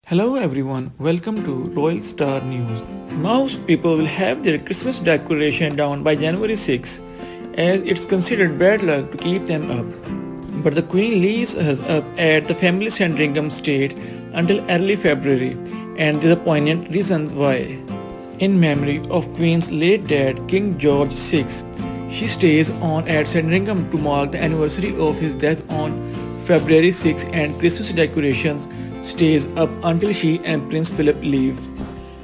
Hello everyone, welcome to Royal Star News. Most people will have their Christmas decoration down by January 6 as it's considered bad luck to keep them up. But the Queen leaves us up at the family Sandringham Estate until early February, and there are poignant reasons why. In memory of Queen's late dad, King George VI, she stays on at Sandringham to mark the anniversary of his death on February 6, and Christmas decorations stays up until she and Prince Philip leave.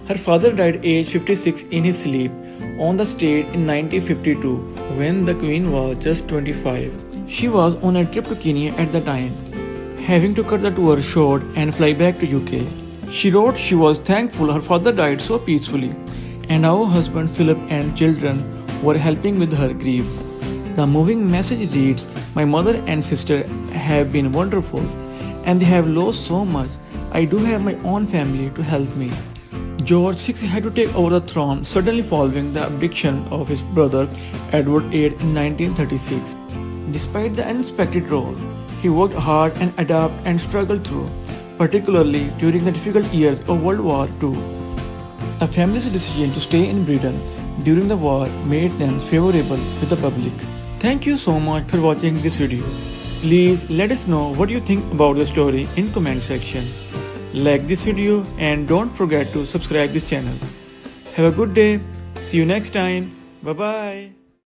Her father died aged 56 in his sleep on the estate in 1952 when the Queen was just 25. She was on a trip to Kenya at the time, having to cut the tour short and fly back to UK. She wrote she was thankful her father died so peacefully and our husband Philip and children were helping with her grief. The moving message reads, "My mother and sister have been wonderful and they have lost so much. I do have my own family to help me." George VI had to take over the throne suddenly following the abdication of his brother Edward VIII in 1936. Despite the unexpected role, he worked hard and adapted and struggled through, particularly during the difficult years of World War II. The family's decision to stay in Britain during the war made them favorable with the public. Thank you so much for watching this video. Please let us know what you think about the story in comment section. Like this video and don't forget to subscribe this channel. Have a good day. See you next time. Bye bye.